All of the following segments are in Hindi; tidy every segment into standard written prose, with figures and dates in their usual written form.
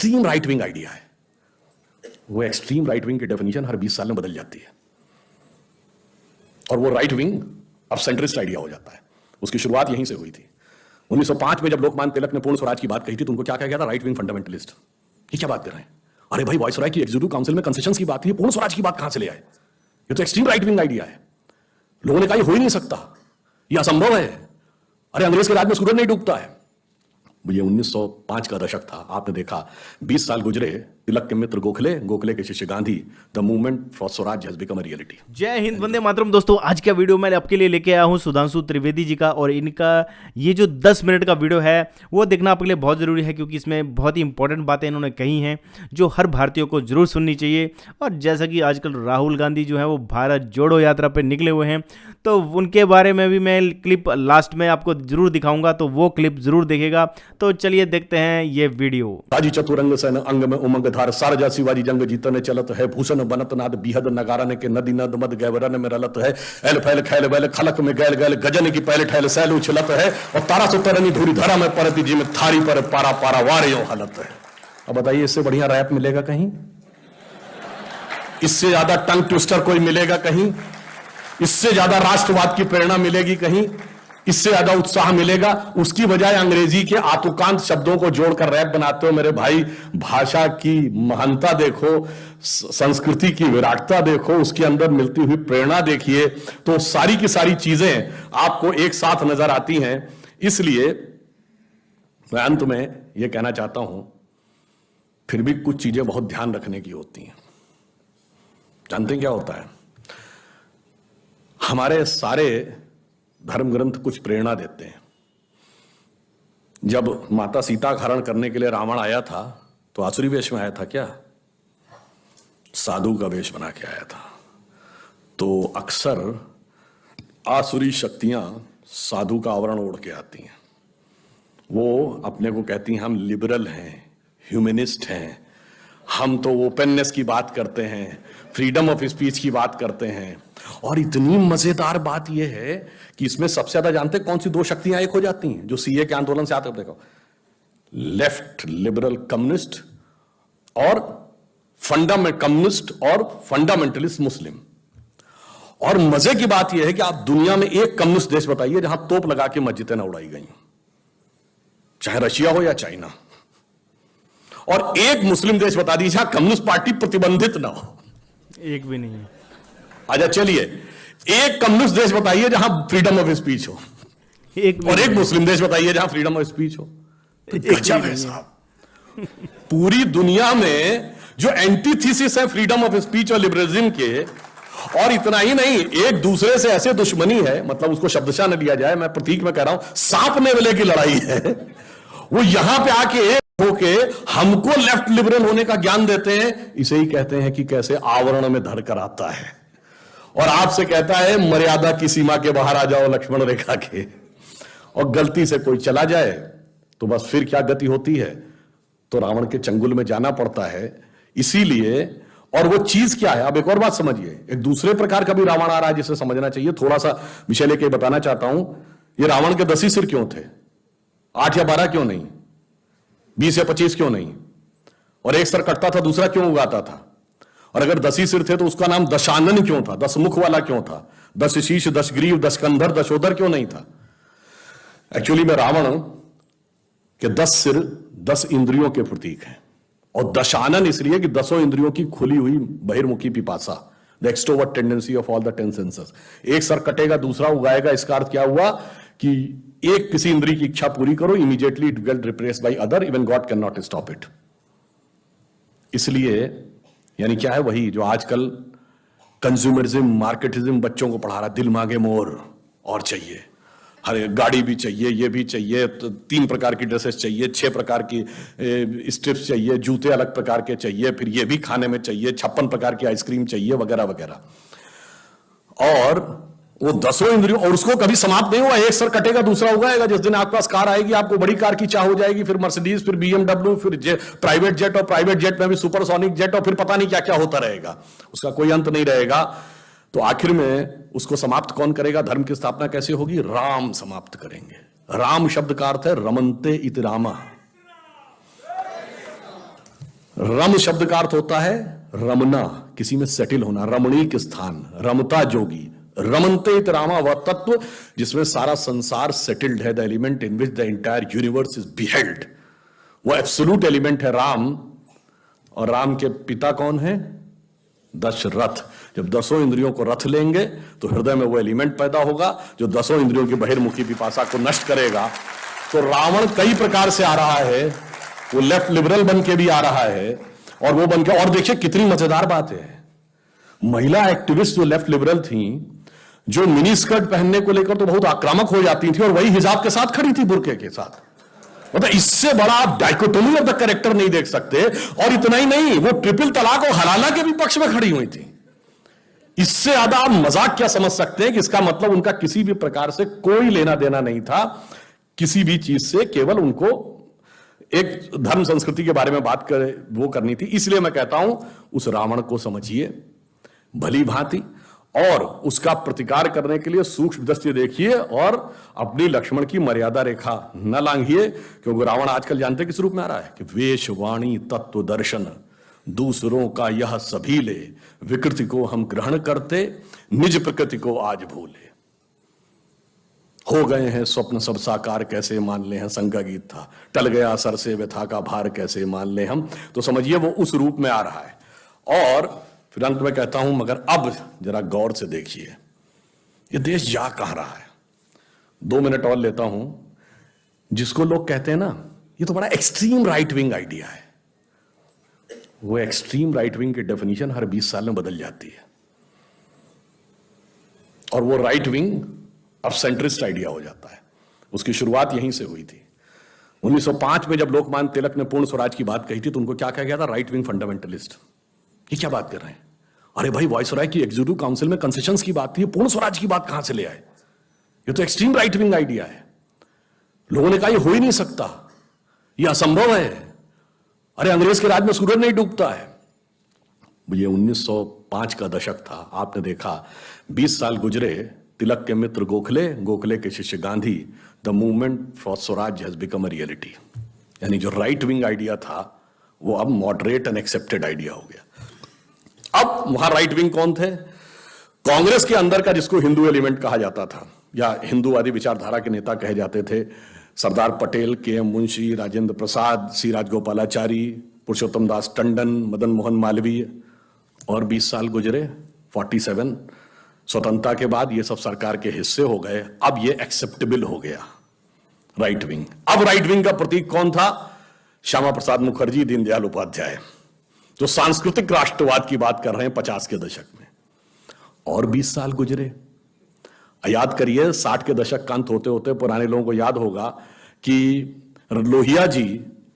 एक्सट्रीम राइट विंग आइडिया है। वो एक्सट्रीम राइट विंग की डेफिनेशन हर 20 साल में बदल जाती है और वो राइट विंग अब सेंट्रिस्ट आइडिया हो जाता है। उसकी शुरुआत यहीं से हुई थी। 1905 में जब लोकमान्य तिलक ने पूर्ण स्वराज की बात कही थी तो उनको क्या कहा गया था? Right wing fundamentalist. ये क्या बात कर रहे हैं? अरे भाई, वायसराय की एग्जीक्यूटिव काउंसिल में कंसेशंस की बात थी, पूर्ण स्वराज की बात कहां से ले आए? ये तो एक्सट्रीम राइट विंग आइडिया है। लोगों ने कहा ये हो ही नहीं सकता, ये असंभव है। अरे अंग्रेज के राज में सूरज नहीं डूबता है। ये 1905 का दशक था। आपने देखा 20 साल गुजरे, तिलक के मित्र गोखले, गोखले के शिष्य Gandhi, the movement for Swaraj has become a reality. जय हिंद, वंदे मातरम। दोस्तों, आज का वीडियो मैंने आपके लिए लेके आया हूं सुधांशु त्रिवेदी जी का, और इनका ये जो 10 मिनट का वीडियो है वो देखना आपके लिए बहुत ज़रूरी है, क्योंकि इसमें बहुत ही इंपॉर्टेंट बातें इन्होंने कही हैं जो हर भारतीय को जरूर सुननी चाहिए। और जैसा कि आजकल राहुल गांधी जो है वो भारत जोड़ो यात्रा पर निकले हुए हैं, तो उनके बारे में भी मैं क्लिप लास्ट में आपको जरूर दिखाऊंगा, तो वो क्लिप जरूर देखेगा। तो चलिए देखते हैं ये वीडियो। राजी चतुरंग सेन अंग में उमंग धार, सारजा शिवाजी जंग जीतने चलत है, भूषण बनत नाद बिहद नगारन के, नदी नद मद गैवरन में रलत है, एल फैल खैल बैल खलक में गैल गैल, गजन की पहले ठैल सैल उछलत है, और तारा सुतरनी धूरी धरा में परती जी में थारी पर पारा पारा वार यो हालत है। अब बताइए, इससे बढ़िया रैप मिलेगा कहीं? इससे ज्यादा टंग ट्विस्टर कोई मिलेगा कहीं? इससे ज्यादा राष्ट्रवाद की प्रेरणा मिलेगी कहीं? इससे ज्यादा उत्साह मिलेगा? उसकी बजाय अंग्रेजी के आतुकांत शब्दों को जोड़कर रैप बनाते हो। मेरे भाई, भाषा की महानता देखो, संस्कृति की विराटता देखो, उसके अंदर मिलती हुई प्रेरणा देखिए, तो सारी की सारी चीजें आपको एक साथ नजर आती हैं। इसलिए मैं अंत में यह कहना चाहता हूं, फिर भी कुछ चीजें बहुत ध्यान रखने की होती हैं। जानते हैं क्या होता है? हमारे सारे धर्म ग्रंथ कुछ प्रेरणा देते हैं। जब माता सीता का हरण करने के लिए रावण आया था तो आसुरी वेश में आया था क्या? साधु का वेश बना के आया था। तो अक्सर आसुरी शक्तियां साधु का आवरण ओढ़ के आती हैं। वो अपने को कहती हैं हम लिबरल हैं, ह्यूमनिस्ट हैं, हम तो ओपननेस की बात करते हैं, फ्रीडम ऑफ स्पीच की बात करते हैं। और इतनी मजेदार बात यह है कि इसमें सबसे ज्यादा जानते कौन सी दो शक्तियां एक हो जाती हैं जो सीए के आंदोलन से आते हैं? देखो, लेफ्ट लिबरल कम्युनिस्ट और कम्युनिस्ट और फंडामेंटलिस्ट मुस्लिम। और मजे की बात यह है कि आप दुनिया में एक कम्युनिस्ट देश बताइए जहां तोप लगा के मस्जिदें ना उड़ाई गई, चाहे रशिया हो या चाइना। और एक मुस्लिम देश बता दीजिए जहां कम्युनिस्ट पार्टी प्रतिबंधित ना हो। एक भी नहीं है। अच्छा चलिए, एक कम्युनिस्ट देश बताइए जहां फ्रीडम ऑफ स्पीच हो, और एक मुस्लिम देश बताइए जहां फ्रीडम ऑफ स्पीच हो। गजब है साहब। पूरी दुनिया में जो एंटीथीसिस है फ्रीडम ऑफ स्पीच और लिबरलिज्म के, और इतना ही नहीं, एक दूसरे से ऐसे दुश्मनी है, मतलब उसको शब्दशः न लिया जाए, मैं प्रतीक में कह रहा हूं, सांप नेवले की लड़ाई है। वो यहां पे आके एक होके हमको लेफ्ट लिबरल होने का ज्ञान देते हैं। इसे ही कहते हैं कि कैसे आवरण में धर कर आता है और आपसे कहता है मर्यादा की सीमा के बाहर आ जाओ लक्ष्मण रेखा के, और गलती से कोई चला जाए तो बस फिर क्या गति होती है? तो रावण के चंगुल में जाना पड़ता है। इसीलिए, और वो चीज क्या है? अब एक और बात समझिए, एक दूसरे प्रकार का भी रावण आ रहा है जिसे समझना चाहिए। थोड़ा सा विषय लेके बताना चाहता हूं। ये रावण के 10 ही सिर क्यों थे? 8 या 12 क्यों नहीं? 20 या 25 क्यों नहीं? और एक सर कटता था, दूसरा क्यों उगाता था? और अगर 10 ही सिर थे तो उसका नाम दशानन क्यों था? 10 मुख वाला क्यों था? 10 शीश, 10 ग्रीव, 10 कंधर, 10 उदर क्यों नहीं था? एक्चुअली में रावण के 10 सिर 10 इंद्रियों के प्रतीक हैं, और दशानन इसलिए कि 10 इंद्रियों की खुली हुई बहिर्मुखी पिपासा, the extrovert tendency of all the 10 senses. एक सर कटेगा, दूसरा उगाएगा। इसका अर्थ क्या हुआ कि एक किसी इंद्रिय की इच्छा पूरी करो, immediately it will replace by other, even God can not stop it. इसलिए यानी क्या है? वही जो आजकल कंज्यूमरिज्म, मार्केटिज्म बच्चों को पढ़ा रहा, दिल मांगे मोर और चाहिए, हर गाड़ी भी चाहिए, ये भी चाहिए, तो 3 प्रकार की ड्रेसेस चाहिए, 6 प्रकार की स्ट्रिप्स चाहिए, जूते अलग प्रकार के चाहिए, फिर ये भी खाने में चाहिए, 56 प्रकार की आइसक्रीम चाहिए, वगैरह वगैरह। और वो 10 इंद्रियों, और उसको कभी समाप्त नहीं हुआ। एक सर कटेगा, दूसरा उगाएगा। जिस दिन आपके पास कार आएगी, आपको बड़ी कार की चाह हो जाएगी, फिर मर्सिडीज, फिर BMW, फिर प्राइवेट जेट, और प्राइवेट जेट में भी सुपरसोनिक जेट, और फिर पता नहीं क्या क्या होता रहेगा। उसका कोई अंत नहीं रहेगा। तो आखिर में उसको समाप्त कौन करेगा? धर्म की स्थापना कैसे होगी? राम समाप्त करेंगे। राम शब्द का अर्थ है रमनते इति रामा। रम शब्द का अर्थ होता है रमना, किसी में सेटल होना, रमणीक स्थान, रमता जोगी। रमनते इत रामा, वह तत्व जिसमें सारा संसार सेटल्ड है, the element in which the entire universe is beheld. वो एब्सोल्यूट एलिमेंट है राम। और राम के पिता कौन है? दशरथ। जब 10 इंद्रियों को रथ लेंगे तो हृदय में वो एलिमेंट पैदा होगा जो 10 इंद्रियों की बहिर्मुखी पिपासा को नष्ट करेगा। तो रावण कई प्रकार से आ रहा है, वो लेफ्ट लिबरल बन के भी आ रहा है, और वो बन के, और देखिए कितनी मजेदार बात है, महिला एक्टिविस्ट जो लेफ्ट लिबरल थी, जो मिनी स्कर्ट पहनने को लेकर तो बहुत आक्रामक हो जाती थी, और वही हिजाब के साथ खड़ी थी, बुर्के के साथ। मतलब इससे बड़ा आप डाइकोटोमी ऑफ द कैरेक्टर नहीं देख सकते। और इतना ही नहीं, वो ट्रिपल तलाक और हलाला के भी पक्ष में खड़ी हुई थी। इससे ज्यादा आप मजाक क्या समझ सकते हैं कि इसका मतलब उनका किसी भी प्रकार से कोई लेना देना नहीं था किसी भी चीज से, केवल उनको एक धर्म संस्कृति के बारे में बात करे वो करनी थी। इसलिए मैं कहता हूं उस रावण को समझिए भली भांति, और उसका प्रतिकार करने के लिए सूक्ष्म दृष्टि देखिए, और अपनी लक्ष्मण की मर्यादा रेखा न लांघिए, क्योंकि रावण आजकल जानते किस रूप में आ रहा है कि वेश वाणी तत्व दर्शन दूसरों का यह सभी ले, विकृति को हम ग्रहण करते निज प्रकृति को आज भूले। हो गए हैं स्वप्न सब साकार कैसे मान ले, हैं संगा गीत था, टल गया सर से व्यथा का भार कैसे मान ले हम। तो समझिए वो उस रूप में आ रहा है। और फिर अंत में कहता हूं, मगर अब जरा गौर से देखिए ये देश जा कहां रहा है। 2 मिनट और लेता हूं। जिसको लोग कहते हैं ना ये तो बड़ा एक्सट्रीम राइट विंग आइडिया है, वो एक्सट्रीम राइट विंग की डेफिनेशन हर 20 साल में बदल जाती है, और वो राइट विंग अब सेंट्रिस्ट आइडिया हो जाता है। उसकी शुरुआत यहीं से हुई थी। 1905 में जब लोकमान्य तिलक ने पूर्ण स्वराज की बात कही थी तो उनको क्या कहा गया था? Right wing fundamentalist. ये क्या बात कर रहे हैं? अरे भाई, वायसराय की एग्जीक्यूटिव काउंसिल में कंसेशंस की बात थी, पूर्ण स्वराज की बात कहां से ले आए? ये तो एक्सट्रीम राइट विंग आइडिया है। लोगों ने कहा ये हो ही नहीं सकता, ये असंभव है। अरे अंग्रेज के राज में सूरज नहीं डूबता है। ये 1905 का दशक था। आपने देखा 20 साल गुजरे, तिलक के मित्र गोखले, गोखले के शिष्य Gandhi, the movement for Swaraj has become a reality. यानी जो राइट विंग आइडिया था वो अब मॉडरेट एंड एक्सेप्टेड आइडिया हो गया। अब वहां राइट विंग कौन थे? कांग्रेस के अंदर का जिसको हिंदू एलिमेंट कहा जाता था, या हिंदूवादी विचारधारा के नेता कहे जाते थे, सरदार पटेल, के.एम. मुंशी, राजेंद्र प्रसाद, सी राजगोपालाचारी, पुरुषोत्तम दास टंडन, मदन मोहन मालवीय। और 20 साल गुजरे, 47 स्वतंत्रता के बाद ये सब सरकार के हिस्से हो गए। अब ये एक्सेप्टेबल हो गया राइट विंग। अब राइट विंग का प्रतीक कौन था? श्यामा प्रसाद मुखर्जी, दीनदयाल उपाध्याय, जो सांस्कृतिक राष्ट्रवाद की बात कर रहे हैं 50 के दशक में। और 20 साल गुजरे। याद करिए 60 के दशक का अंत होते होते पुराने लोगों को याद होगा कि लोहिया जी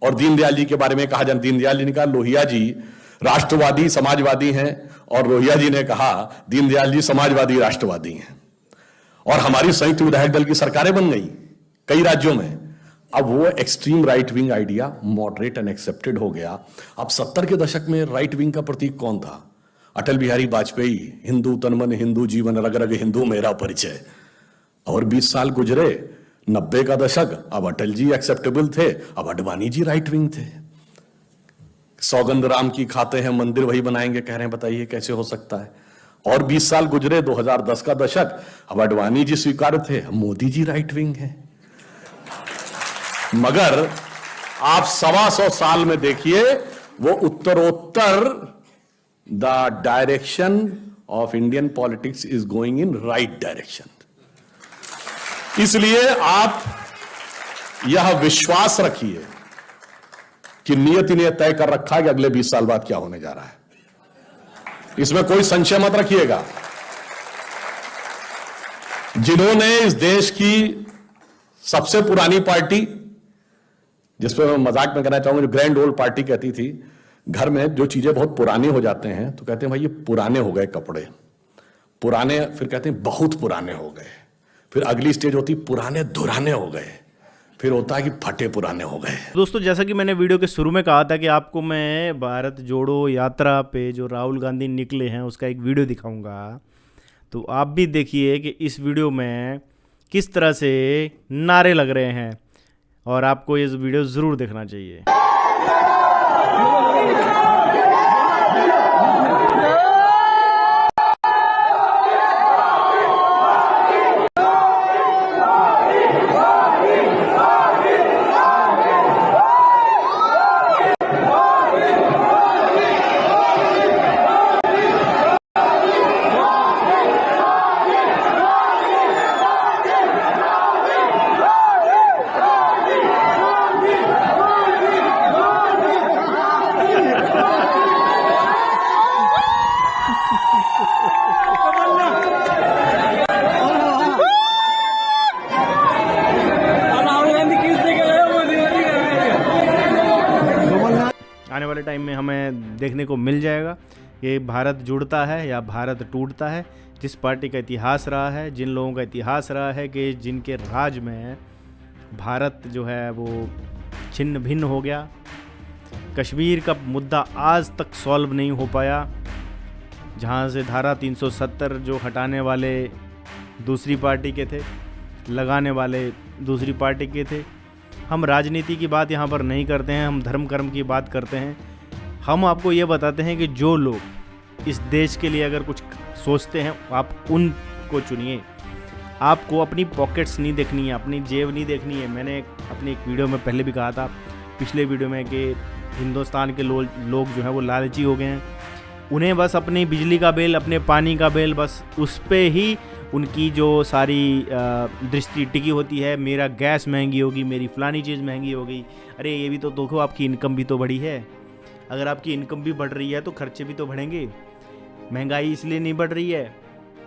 और दीनदयाल जी के बारे में कहा जाए, दीनदयाल जी ने कहा लोहिया जी राष्ट्रवादी समाजवादी हैं, और लोहिया जी ने कहा दीनदयाल जी समाजवादी राष्ट्रवादी हैं। और हमारी संयुक्त विधायक दल की सरकारें बन गई कई राज्यों में। अब वो extreme right wing idea moderate and accepted हो गया। अब 70 के दशक में राइट विंग का प्रतीक कौन था? अटल बिहारी वाजपेयी, हिंदू तनमन हिंदू जीवन रग रग हिंदू मेरा परिचय। और 20 साल गुजरे, 90 का दशक, अब अटल जी एक्सेप्टेबल थे, अब अडवाणी जी राइट विंग थे। सौगंध राम की खाते हैं, मंदिर वही बनाएंगे कह रहे हैं, बताइए कैसे हो सकता है? और 20 साल गुजरे, 2010 का दशक, अब अडवाणी जी स्वीकार थे, मोदी जी राइट विंग है। मगर आप 125 साल में देखिए वो उत्तरोत्तर the direction of Indian politics is going in right direction. इसलिए आप यह विश्वास रखिए कि नियति ने तय कर रखा है कि अगले 20 साल बाद क्या होने जा रहा है। इसमें कोई संशय मत रखिएगा। जिन्होंने इस देश की सबसे पुरानी पार्टी, जिसपे मैं मजाक में कहना चाहूंगा, जो ग्रैंड ओल्ड पार्टी कहती थी, घर में जो चीजें बहुत पुरानी हो जाते हैं तो कहते हैं भाई ये पुराने हो गए कपड़े, पुराने, फिर कहते हैं बहुत पुराने हो गए, फिर अगली स्टेज होती पुराने धुराने हो गए, फिर होता है कि फटे पुराने हो गए। दोस्तों, जैसा कि मैंने वीडियो के शुरू में कहा था कि आपको मैं भारत जोड़ो यात्रा पे जो राहुल गांधी निकले हैं उसका एक वीडियो दिखाऊंगा, तो आप भी देखिए कि इस वीडियो में किस तरह से नारे लग रहे हैं, और आपको ये वीडियो ज़रूर देखना चाहिए। वाले टाइम में हमें देखने को मिल जाएगा कि भारत जुड़ता है या भारत टूटता है। जिस पार्टी का इतिहास रहा है, जिन लोगों का इतिहास रहा है कि जिनके राज में भारत जो है वो छिन्न भिन्न हो गया। कश्मीर का मुद्दा आज तक सॉल्व नहीं हो पाया, जहाँ से धारा 370 जो हटाने वाले दूसरी पार्टी के थे, लगाने वाले दूसरी पार्टी के थे। हम राजनीति की बात यहाँ पर नहीं करते हैं, हम धर्म कर्म की बात करते हैं। हम आपको ये बताते हैं कि जो लोग इस देश के लिए अगर कुछ सोचते हैं आप उनको चुनिए। आपको अपनी पॉकेट्स नहीं देखनी है, अपनी जेब नहीं देखनी है। मैंने अपनी एक वीडियो में पहले भी कहा था, पिछले वीडियो में, कि हिंदुस्तान के लोग जो हैं वो लालची हो गए हैं। उन्हें बस अपनी बिजली का बिल, अपने पानी का बिल, बस उस पे ही उनकी जो सारी दृष्टि टिकी होती है। मेरा गैस महंगी होगी, मेरी फलानी चीज़ महंगी होगी। अरे ये भी तो देखो, आपकी इनकम भी तो बढ़ी है। अगर आपकी इनकम भी बढ़ रही है तो खर्चे भी तो बढ़ेंगे। महंगाई इसलिए नहीं बढ़ रही है,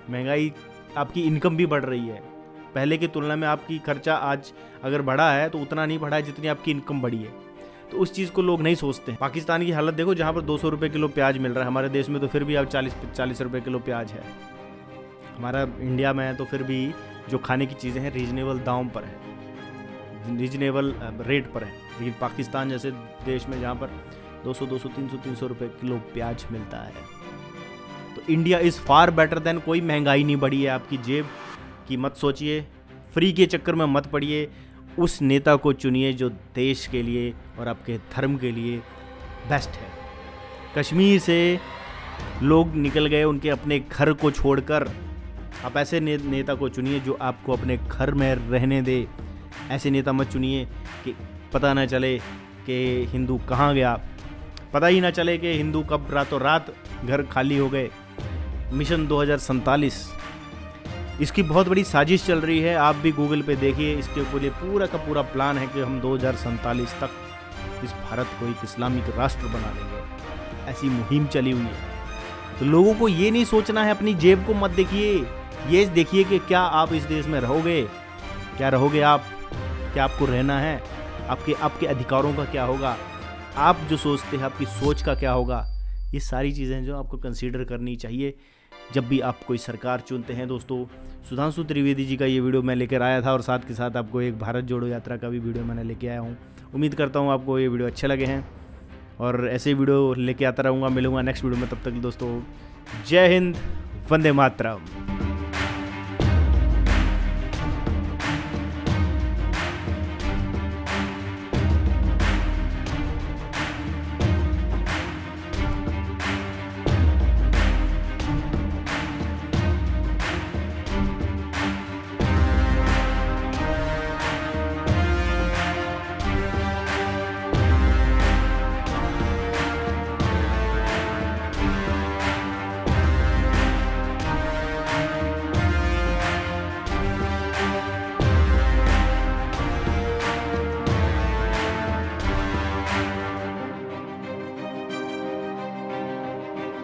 महंगाई आपकी इनकम भी बढ़ रही है। पहले की तुलना में आपकी खर्चा आज अगर बढ़ा है तो उतना नहीं बढ़ा है जितनी आपकी इनकम बढ़ी है। तो उस चीज़ को लोग नहीं सोचते हैं। पाकिस्तान की हालत देखो, जहाँ पर 200 रुपये किलो प्याज मिल रहा है, हमारे देश में तो फिर भी अब 40 रुपये किलो प्याज है। हमारा इंडिया में तो फिर भी जो खाने की चीज़ें हैं रीजनेबल दाम पर है, रीजनेबल रेट पर है। लेकिन पाकिस्तान जैसे देश में जहाँ पर 200, 300 रुपये किलो प्याज मिलता है, तो India is far better than. कोई महंगाई नहीं बढ़ी है। आपकी जेब की मत सोचिए, फ्री के चक्कर में मत पड़िए। उस नेता को चुनिए जो देश के लिए और आपके धर्म के लिए बेस्ट है। कश्मीर से लोग निकल गए उनके अपने घर को छोड़कर। आप ऐसे नेता को चुनिए जो आपको अपने घर में रहने दे। ऐसे नेता मत चुनिए कि पता ना चले कि हिंदू कहाँ गया, पता ही ना चले कि हिंदू कब रातों रात घर खाली हो गए। मिशन 2047 इसकी बहुत बड़ी साजिश चल रही है। आप भी गूगल पे देखिए, इसके लिए पूरा का पूरा प्लान है कि हम 2047 तक इस भारत को एक इस्लामिक राष्ट्र बना देंगे। ऐसी मुहिम चली हुई है। तो लोगों को ये नहीं सोचना है, अपनी जेब को मत देखिए, ये देखिए कि क्या आप इस देश में रहोगे, क्या रहोगे आप, क्या आपको रहना है, आपके अधिकारों का क्या होगा, आप जो सोचते हैं आपकी सोच का क्या होगा। ये सारी चीज़ें जो आपको कंसीडर करनी चाहिए जब भी आप कोई सरकार चुनते हैं। दोस्तों, सुधांशु त्रिवेदी जी का ये वीडियो मैं लेकर आया था और साथ के साथ आपको एक भारत जोड़ो यात्रा का भी वीडियो मैंने लेके आया हूँ। उम्मीद करता हूँ आपको ये वीडियो अच्छे लगे हैं और ऐसे वीडियो लेके आता रहूँगा। मिलूँगा नेक्स्ट वीडियो में, तब तक दोस्तों जय हिंद, वंदे मातरम।